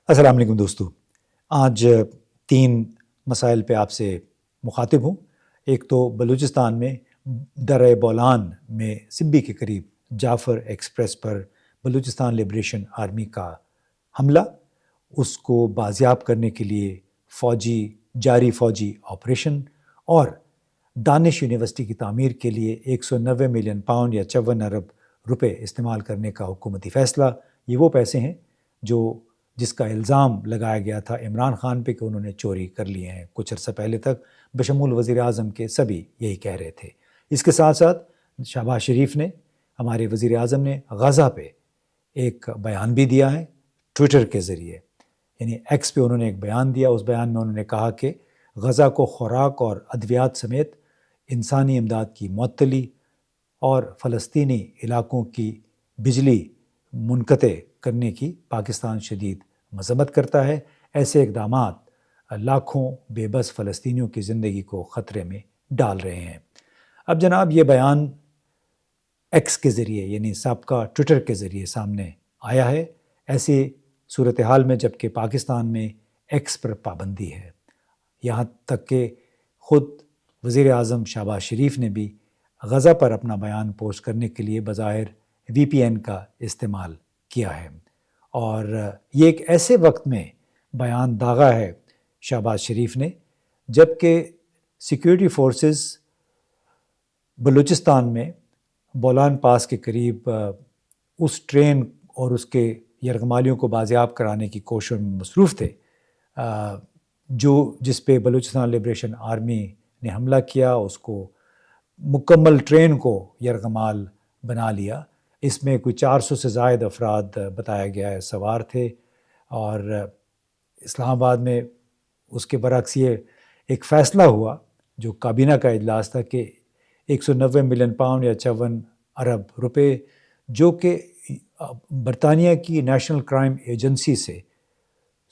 السلام علیکم دوستو. آج 3 مسائل پہ آپ سے مخاطب ہوں. ایک تو بلوچستان میں درہ بولان میں سبی کے قریب جعفر ایکسپریس پر بلوچستان لبریشن آرمی کا حملہ، اس کو بازیاب کرنے کے لیے جاری فوجی آپریشن، اور دانش یونیورسٹی کی تعمیر کے لیے 190 ملین پاؤنڈ یا 54 ارب روپے استعمال کرنے کا حکومتی فیصلہ. یہ وہ پیسے ہیں جس کا الزام لگایا گیا تھا عمران خان پہ کہ انہوں نے چوری کر لیے ہیں. کچھ عرصہ پہلے تک بشمول وزیر اعظم کے سبھی یہی کہہ رہے تھے. اس کے ساتھ ساتھ شہباز شریف نے، ہمارے وزیر اعظم نے، غزہ پہ ایک بیان بھی دیا ہے ٹویٹر کے ذریعے. یعنی ایکس پہ انہوں نے ایک بیان دیا. اس بیان میں انہوں نے کہا کہ غزہ کو خوراک اور ادویات سمیت انسانی امداد کی معطلی اور فلسطینی علاقوں کی بجلی منقطع کرنے کی پاکستان شدید مذمت کرتا ہے. ایسے اقدامات لاکھوں بے بس فلسطینیوں کی زندگی کو خطرے میں ڈال رہے ہیں. اب جناب یہ بیان ایکس کے ذریعے، یعنی سابقہ ٹویٹر کے ذریعے سامنے آیا ہے ایسی صورتحال میں جبکہ پاکستان میں ایکس پر پابندی ہے. یہاں تک کہ خود وزیر اعظم شہباز شریف نے بھی غزہ پر اپنا بیان پوسٹ کرنے کے لیے بظاہر VPN کا استعمال کیا ہے. اور یہ ایک ایسے وقت میں بیان داغا ہے شہباز شریف نے جبکہ سیکیورٹی فورسز بلوچستان میں بولان پاس کے قریب اس ٹرین اور اس کے یرغمالیوں کو بازیاب کرانے کی کوششوں میں مصروف تھے جس پہ بلوچستان لبریشن آرمی نے حملہ کیا. اس کو مکمل ٹرین کو یرغمال بنا لیا. اس میں کوئی 400 سے زائد افراد بتایا گیا ہے سوار تھے. اور اسلام آباد میں اس کے برعکس یہ ایک فیصلہ ہوا جو کابینہ کا اجلاس تھا کہ 190 ملین پاؤنڈ یا 54 ارب روپے جو کہ برطانیہ کی نیشنل کرائم ایجنسی سے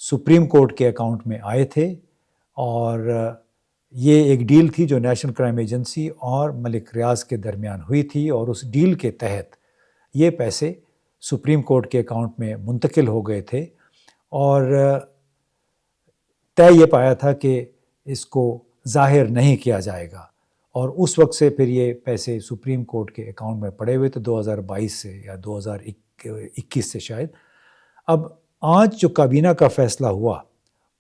سپریم کورٹ کے اکاؤنٹ میں آئے تھے. اور یہ ایک ڈیل تھی جو نیشنل کرائم ایجنسی اور ملک ریاض کے درمیان ہوئی تھی، اور اس ڈیل کے تحت یہ پیسے سپریم کورٹ کے اکاؤنٹ میں منتقل ہو گئے تھے. اور طے یہ پایا تھا کہ اس کو ظاہر نہیں کیا جائے گا، اور اس وقت سے پھر یہ پیسے سپریم کورٹ کے اکاؤنٹ میں پڑے ہوئے تھے 2022 سے یا 2021 سے شاید. اب آج جو کابینہ کا فیصلہ ہوا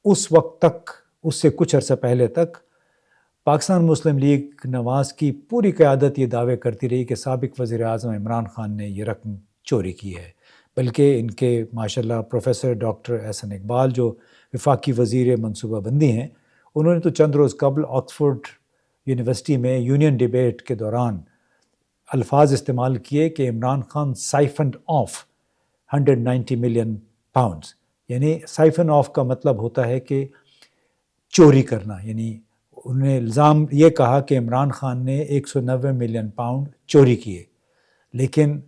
اس وقت تک، اس سے کچھ عرصہ پہلے تک پاکستان مسلم لیگ نواز کی پوری قیادت یہ دعوے کرتی رہی کہ سابق وزیر اعظم عمران خان نے یہ رقم چوری کی ہے. بلکہ ان کے ماشاءاللہ پروفیسر ڈاکٹر احسن اقبال جو وفاقی وزیر منصوبہ بندی ہیں، انہوں نے تو چند روز قبل آکسفورڈ یونیورسٹی میں یونین ڈیبیٹ کے دوران الفاظ استعمال کیے کہ Imran Khan siphoned off 190 million pounds. یعنی سائفن آف کا مطلب ہوتا ہے کہ چوری کرنا. یعنی انہوں نے الزام یہ کہا کہ عمران خان نے 190 ملین پاؤنڈ چوری کیے. لیکن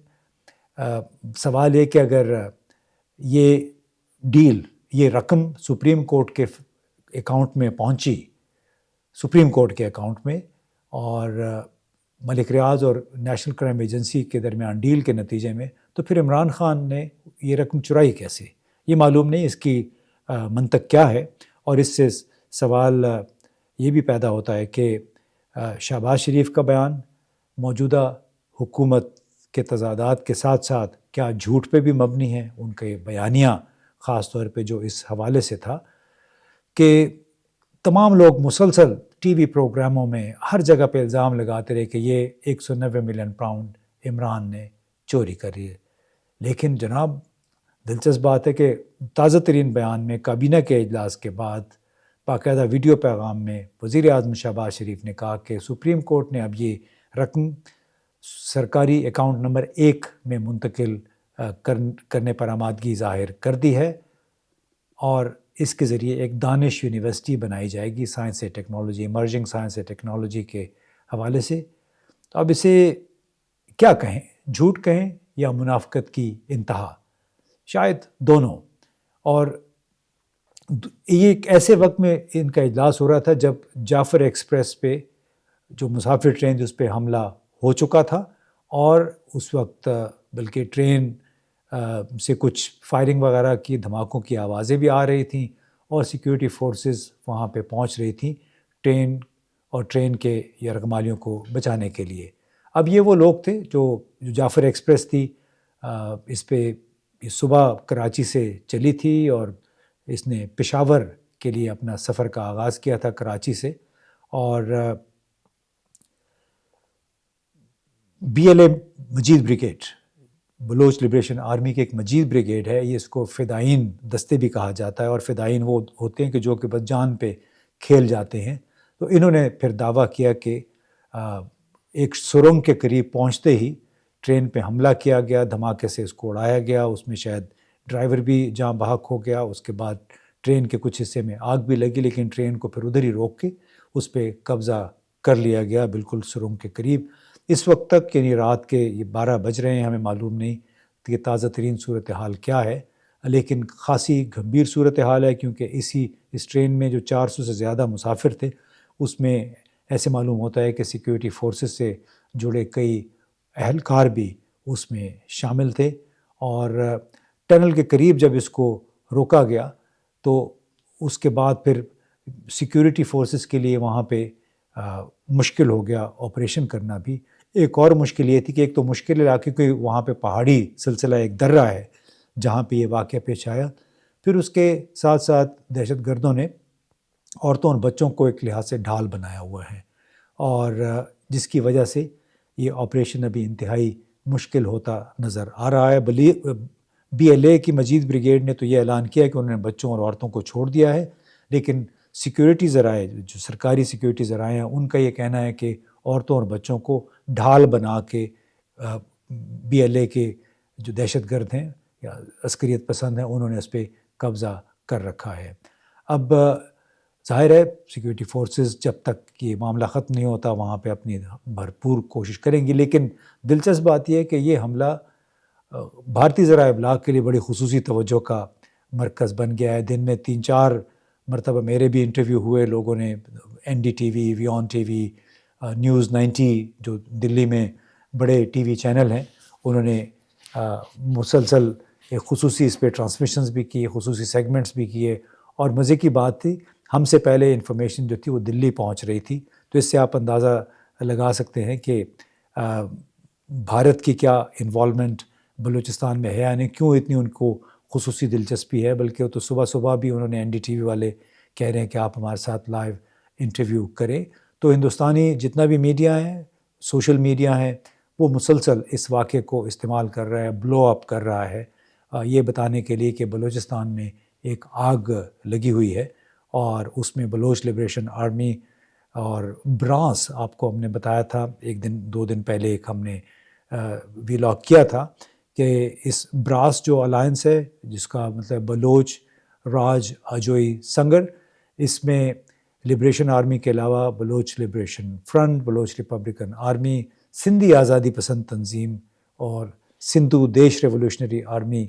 سوال یہ کہ اگر یہ ڈیل، یہ رقم سپریم کورٹ کے اکاؤنٹ میں پہنچی، سپریم کورٹ کے اکاؤنٹ میں، اور ملک ریاض اور نیشنل کرائم ایجنسی کے درمیان ڈیل کے نتیجے میں، تو پھر عمران خان نے یہ رقم چرائی کیسے؟ یہ معلوم نہیں اس کی منطق کیا ہے. اور اس سے سوال یہ بھی پیدا ہوتا ہے کہ شہباز شریف کا بیان موجودہ حکومت کے تضادات کے ساتھ ساتھ کیا جھوٹ پہ بھی مبنی ہے؟ ان کے بیانیہ خاص طور پہ جو اس حوالے سے تھا کہ تمام لوگ مسلسل ٹی وی پروگراموں میں ہر جگہ پہ الزام لگاتے رہے کہ یہ 190 ملین پاؤنڈ عمران نے چوری کری ہے. لیکن جناب دلچسپ بات ہے کہ تازہ ترین بیان میں کابینہ کے اجلاس کے بعد باقاعدہ ویڈیو پیغام میں وزیر اعظم شہباز شریف نے کہا کہ سپریم کورٹ نے اب یہ رقم سرکاری اکاؤنٹ نمبر 1 میں منتقل کرنے پر آمادگی ظاہر کر دی ہے، اور اس کے ذریعے ایک دانش یونیورسٹی بنائی جائے گی سائنس سے ٹیکنالوجی، ایمرجنگ سائنس سے ٹیکنالوجی کے حوالے سے. تو اب اسے کیا کہیں، جھوٹ کہیں یا منافقت کی انتہا؟ شاید دونوں. اور یہ ایک ایسے وقت میں ان کا اجلاس ہو رہا تھا جب جعفر ایکسپریس پہ جو مسافر ٹرین اس پہ حملہ ہو چکا تھا، اور اس وقت بلکہ ٹرین سے کچھ فائرنگ وغیرہ کی، دھماکوں کی آوازیں بھی آ رہی تھیں، اور سیکیورٹی فورسز وہاں پہ پہنچ رہی تھیں ٹرین کے یرغمالیوں کو بچانے کے لیے۔ اب یہ وہ لوگ تھے جو جعفر ایکسپریس تھی، اس پہ صبح کراچی سے چلی تھی، اور اس نے پشاور کے لیے اپنا سفر کا آغاز کیا تھا کراچی سے، اور B L A Majeed brigade, Baloch liberation army کے ایک مجید بریگیڈ ہے، یہ اس کو فدائین دستے بھی کہا جاتا ہے، اور فدائین وہ ہوتے ہیں کہ جو کہ بس جان پہ کھیل جاتے ہیں۔ تو انہوں نے پھر دعویٰ کیا کہ ایک سرنگ کے قریب پہنچتے ہی ٹرین پہ حملہ کیا گیا، دھماکے سے اس کو اڑایا گیا، اس میں شاید ڈرائیور بھی جاں بحق ہو گیا، اس کے بعد ٹرین کے کچھ حصے میں آگ بھی لگی، لیکن ٹرین کو پھر ادھر ہی روک کے اس پہ قبضہ کر لیا گیا بالکل سرنگ کے قریب۔ اس وقت تک یعنی رات کے یہ 12 بج رہے ہیں، ہمیں معلوم نہیں کہ تازہ ترین صورتحال کیا ہے، لیکن خاصی گھمبیر صورتحال ہے، کیونکہ اس ٹرین میں جو 400 سے زیادہ مسافر تھے، اس میں ایسے معلوم ہوتا ہے کہ سیکیورٹی فورسز سے جڑے کئی اہلکار بھی اس میں شامل تھے، اور ٹنل کے قریب جب اس کو روکا گیا تو اس کے بعد پھر سیکیورٹی فورسز کے لیے وہاں پہ مشکل ہو گیا آپریشن کرنا بھی۔ ایک اور مشکل یہ تھی کہ ایک تو مشکل علاقے کہ وہاں پہ پہاڑی سلسلہ ایک درہ ہے جہاں پہ یہ واقعہ پیش آیا، پھر اس کے ساتھ ساتھ دہشت گردوں نے عورتوں اور بچوں کو ایک لحاظ سے ڈھال بنایا ہوا ہے، اور جس کی وجہ سے یہ آپریشن ابھی انتہائی مشکل ہوتا نظر آ رہا ہے۔ بی ایل اے کی مجید بریگیڈ نے تو یہ اعلان کیا کہ انہوں نے بچوں اور عورتوں کو چھوڑ دیا ہے، لیکن سیکیورٹی ذرائع جو سرکاری سیکیورٹی ذرائع ہیں ان کا یہ کہنا ہے کہ عورتوں اور بچوں کو ڈھال بنا کے بی ایل اے کے جو دہشت گرد ہیں یا عسکریت پسند ہیں انہوں نے اس پہ قبضہ کر رکھا ہے۔ اب ظاہر ہے سیکیورٹی فورسز جب تک یہ معاملہ ختم نہیں ہوتا وہاں پہ اپنی بھرپور کوشش کریں گی، لیکن دلچسپ بات یہ ہے کہ یہ حملہ بھارتی ذرائع ابلاغ کے لیے بڑی خصوصی توجہ کا مرکز بن گیا ہے۔ دن میں 3-4 مرتبہ میرے بھی انٹرویو ہوئے، لوگوں نے این ڈی ٹی وی، ویون ٹی وی، نیوز 90 جو دلی میں بڑے ٹی وی چینل ہیں، انہوں نے مسلسل ایک خصوصی اس پہ ٹرانسمیشنز بھی کیے، خصوصی سیگمنٹس بھی کیے، اور مزے کی بات تھی ہم سے پہلے انفارمیشن جو تھی وہ دلی پہنچ رہی تھی، تو اس سے آپ اندازہ لگا سکتے ہیں کہ بھارت کی کیا انوالومنٹ بلوچستان میں ہے، یعنی کیوں اتنی ان کو خصوصی دلچسپی ہے۔ بلکہ تو صبح صبح بھی انہوں نے این ڈی ٹی وی والے کہہ رہے ہیں کہ آپ ہمارے ساتھ لائیو انٹرویو کریں۔ تو ہندوستانی جتنا بھی میڈیا ہے، سوشل میڈیا ہے، وہ مسلسل اس واقعے کو استعمال کر رہا ہے، بلو اپ کر رہا ہے، یہ بتانے کے لیے کہ بلوچستان میں ایک آگ لگی ہوئی ہے، اور اس میں بلوچ لبریشن آرمی اور براس، آپ کو ہم نے بتایا تھا 1-2 دن پہلے ایک ہم نے ویلاگ کیا تھا کہ اس براس جو الائنس ہے جس کا مطلب بلوچ راج اجوئی سنگر، اس میں لبریشن آرمی کے علاوہ Baloch liberation front, Baloch Republican army, Sindhi آزادی پسند تنظیم اور سندھو دیش ریولوشنری آرمی،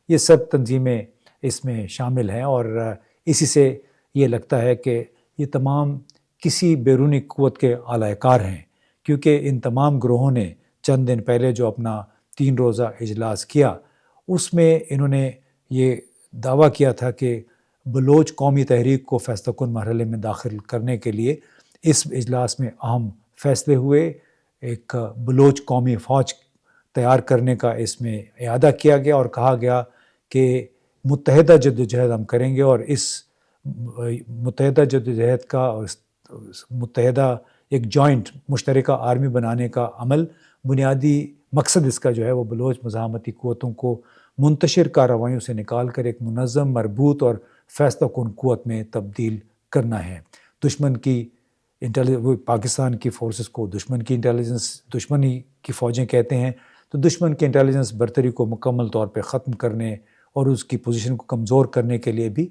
یہ سب تنظیمیں اس میں شامل ہیں، اور اسی سے یہ لگتا ہے کہ یہ تمام کسی بیرونی قوت کے اعلی کار ہیں، کیونکہ ان تمام گروہوں نے چند دن پہلے جو اپنا 3 روزہ اجلاس کیا اس میں انہوں نے یہ دعویٰ کیا تھا کہ بلوچ قومی تحریک کو فیصلہ کن مرحلے میں داخل کرنے کے لیے اس اجلاس میں اہم فیصلے ہوئے، ایک بلوچ قومی فوج تیار کرنے کا اس میں اعادہ کیا گیا، اور کہا گیا کہ متحدہ جدوجہد ہم کریں گے، اور اس متحدہ جدوجہد کا اور متحدہ ایک جوائنٹ مشترکہ آرمی بنانے کا عمل، بنیادی مقصد اس کا جو ہے وہ بلوچ مزاحمتی قوتوں کو منتشر کارروائیوں سے نکال کر ایک منظم، مربوط اور فیصلہ کن قوت میں تبدیل کرنا ہے۔ دشمن کی پاکستان کی فورسز کو دشمن کی انٹیلیجنس، دشمنی کی فوجیں کہتے ہیں، تو دشمن کی انٹیلیجنس برتری کو مکمل طور پہ ختم کرنے اور اس کی پوزیشن کو کمزور کرنے کے لیے بھی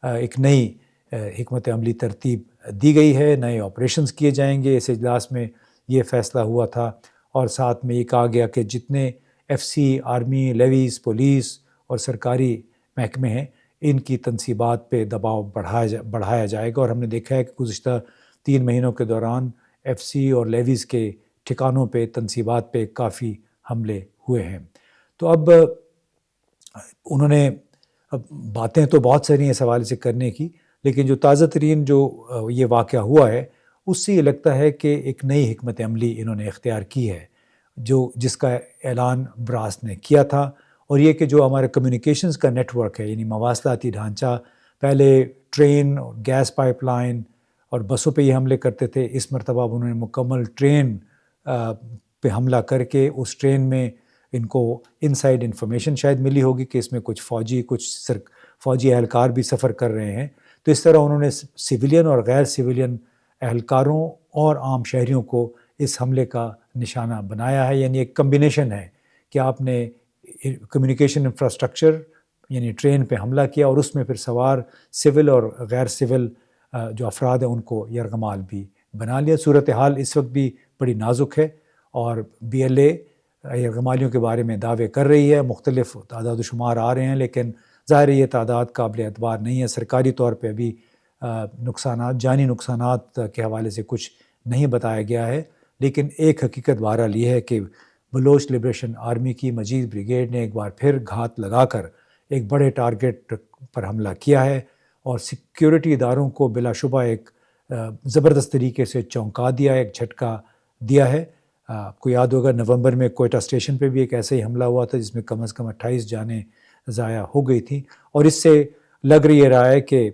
ایک نئی حکمت عملی ترتیب دی گئی ہے، نئے آپریشنز کیے جائیں گے۔ اس اجلاس میں یہ فیصلہ ہوا تھا، اور ساتھ میں یہ کہا گیا کہ جتنے F C, army, levies, police اور سرکاری محکمے ہیں ان کی تنصیبات پہ دباؤ بڑھایا جائے گا، اور ہم نے دیکھا ہے کہ گزشتہ 3 مہینوں کے دوران ایف سی اور لیویز کے ٹھکانوں پہ، تنصیبات پہ کافی حملے ہوئے ہیں۔ تو اب انہوں نے باتیں تو بہت ساری ہیں اس حوالے سے کرنے کی، لیکن جو تازہ ترین جو یہ واقعہ ہوا ہے اس سے یہ لگتا ہے کہ ایک نئی حکمت عملی انہوں نے اختیار کی ہے، جس کا اعلان براس نے کیا تھا، اور یہ کہ جو ہمارے کمیونیکیشنز کا نیٹ ورک ہے، یعنی مواصلاتی ڈھانچہ، پہلے ٹرین اور گیس پائپ لائن اور بسوں پہ یہ حملے کرتے تھے، اس مرتبہ انہوں نے مکمل ٹرین پہ حملہ کر کے اس ٹرین میں ان کو انسائیڈ انفارمیشن شاید ملی ہوگی کہ اس میں کچھ فوجی اہلکار بھی سفر کر رہے ہیں، تو اس طرح انہوں نے سویلین اور غیر سویلین اہلکاروں اور عام شہریوں کو اس حملے کا نشانہ بنایا ہے، یعنی ایک کمبینیشن ہے کہ آپ نے کمیونیکیشن انفراسٹرکچر یعنی ٹرین پہ حملہ کیا اور اس میں پھر سوار سول اور غیر سول جو افراد ہیں ان کو یرغمال بھی بنا لیا۔ صورتحال اس وقت بھی بڑی نازک ہے اور بی ایل اے یرغمالیوں کے بارے میں دعوے کر رہی ہے، مختلف تعداد و شمار آ رہے ہیں، لیکن ظاہر ہے یہ تعداد قابل اعتبار نہیں ہے۔ سرکاری طور پہ ابھی جانی نقصانات کے حوالے سے کچھ نہیں بتایا گیا ہے، لیکن ایک حقیقت بہرحال یہ ہے کہ بلوچ لبریشن آرمی کی مجید بریگیڈ نے ایک بار پھر گھات لگا کر ایک بڑے ٹارگٹ پر حملہ کیا ہے اور سیکیورٹی اداروں کو بلا شبہ ایک زبردست طریقے سے چونکا دیا ہے، ایک جھٹکا دیا ہے۔ آپ کو یاد ہوگا نومبر میں کوئٹہ اسٹیشن پہ بھی ایک ایسا ہی حملہ ہوا تھا جس میں کم از کم 28 جانیں ضائع ہو گئی تھیں، اور اس سے لگ رہا ہے کہ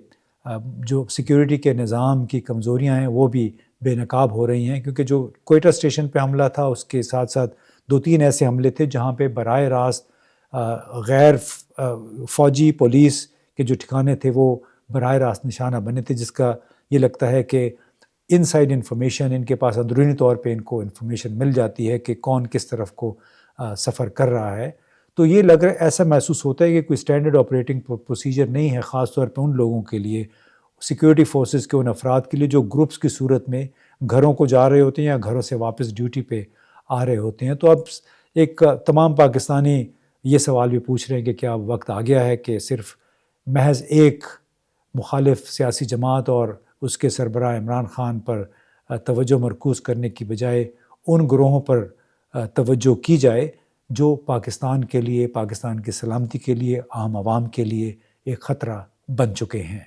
جو سیکیورٹی کے نظام کی کمزوریاں ہیں وہ بھی بے نقاب ہو رہی ہیں، کیونکہ جو کوئٹہ اسٹیشن پہ حملہ تھا اس کے ساتھ ساتھ 2-3 ایسے حملے تھے جہاں پہ براہ راست غیر فوجی پولیس کے جو ٹھکانے تھے وہ براہ راست نشانہ بنے تھے، جس کا یہ لگتا ہے کہ انسائیڈ انفارمیشن ان کے پاس اندرونی طور پہ ان کو انفارمیشن مل جاتی ہے کہ کون کس طرف کو سفر کر رہا ہے، تو یہ لگ رہا ہے، ایسا محسوس ہوتا ہے کہ کوئی اسٹینڈرڈ آپریٹنگ پروسیجر نہیں ہے، خاص طور پہ ان لوگوں کے لیے، سیکیورٹی فورسز کے ان افراد کے لیے جو گروپس کی صورت میں گھروں کو جا رہے ہوتے ہیں یا گھروں سے واپس ڈیوٹی پہ آ رہے ہوتے ہیں۔ تو اب ایک تمام پاکستانی یہ سوال بھی پوچھ رہے ہیں کہ کیا وقت آ گیا ہے کہ صرف محض ایک مخالف سیاسی جماعت اور اس کے سربراہ عمران خان پر توجہ مرکوز کرنے کی بجائے ان گروہوں پر توجہ کی جائے جو پاکستان کے لیے، پاکستان کی سلامتی کے لیے، عام عوام کے لیے ایک خطرہ بن چکے ہیں۔